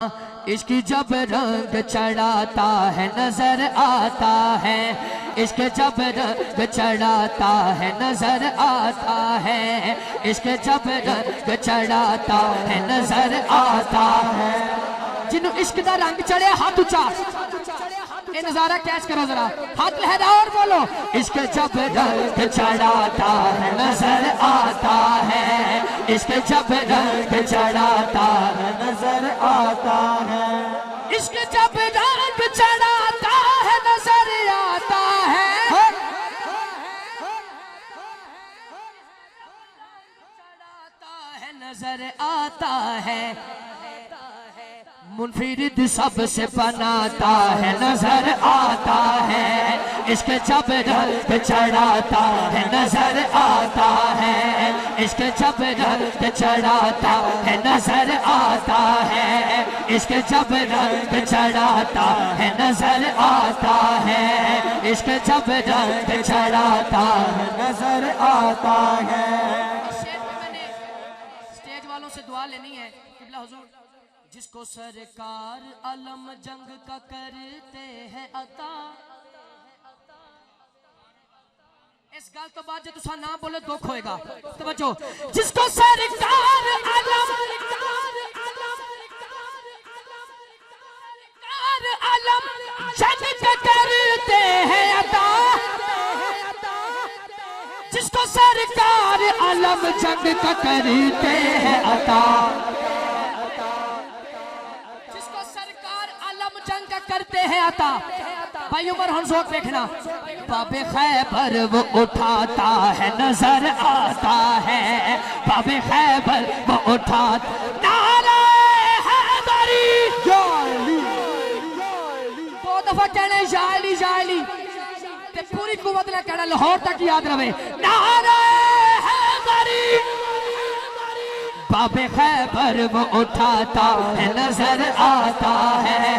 عشق جب رنگ چڑھاتا ہے نظر آتا ہے، عشق جب رنگ چڑھاتا ہے نظر آتا ہے، عشق جب رنگ چڑھاتا ہے نظر آتا ہے۔ جنہوں عشق دا رنگ چڑھے ہاتھ اچھا، یہ نظارہ کیچ کرو ذرا، ہاتھ لہرا اور بولو۔ عشق جب رنگ چڑھاتا ہے نظر آتا ہے، عشق جب رنگ چڑھاتا ہے نظر آتا ہے، عشق جب رنگ چڑھاتا ہے نظر آتا ہے، چڑھاتا ہے نظر آتا ہے، منفرد سب سے بناتا ہے نظر آتا ہے، عشق جب رنگ چڑھاتا ہے نظر آتا ہے، عشق جب رنگ چڑھاتا ہے نظر آتا ہے، عشق جب رنگ چڑھاتا ہے نظر آتا ہے، عشق جب رنگ چڑھاتا ہے نظر آتا ہے۔ میں نے اسٹیج والوں سے دعا لینی ہے، قبلہ حضور جس کو سرکار علم جنگ کا کرتے ہیں عطا، اس گال تو بعد جو تسا نام بولے دکھ ہوئے گا، توجہ، جس کو سرکار علم جنگ کا کرتے ہیں عطا، جس کو سرکار علم جنگ کا کرتے ہیں عطا، جنگ کا کرتے ہیں عطا۔ بھائی عمر ہنزوک دیکھنا، باب خیبر وہ اٹھاتا ہے نظر آتا ہے، باب خیبر وہ اٹھاتا، نعرہ حیدری، دو دفعہ کہنے یا علی یا علی، تے پوری قوت نے کہنا لاہور تک یاد رہے، نعرہ حیدری، باب خیبر وہ اٹھاتا ہے نظر آتا ہے۔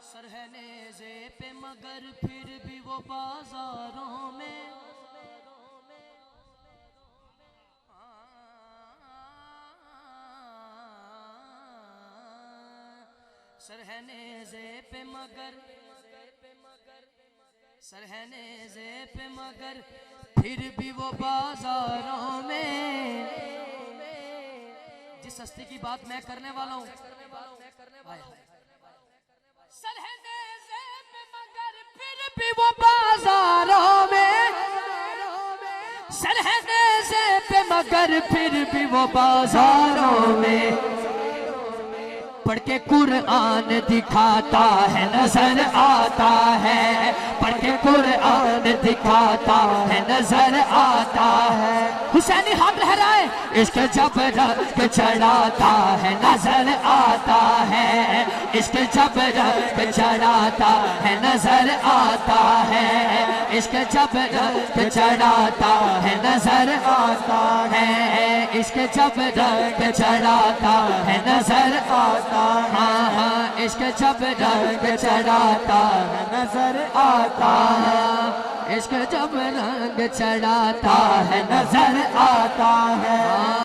سر ہے نیزے پہ مگر پھر بھی وہ بازاروں میں، سر ہے نیزے پہ مگر، سر ہے نیزے پہ مگر پھر بھی وہ بازاروں میں، جس ہستی کی بات میں کرنے والا ہوں، سر ہے نیزے پہ مگر پھر بھی وہ بازاروں میں، سر ہے نیزے پہ مگر پھر بھی وہ بازاروں میں، پڑھ کے قرآن دکھاتا ہے نظر آتا ہے، پڑھ کے قرآن دکھاتا ہے نظر آتا ہے۔ حسینی ہاتھ لہرائے، عشق جب رنگ چڑھاتا ہے نظر آتا ہے، عشق جب رنگ چڑھاتا ہے نظر آتا ہے، عشق جب رنگ چڑھاتا ہے نظر آتا ہے، عشق جب رنگ چڑھاتا ہے نظر آتا ہے، ہاں ہاں عشق جب رنگ چڑھاتا ہے نظر آتا ہے، عشق جب رنگ چڑھاتا ہے نظر آتا ہے۔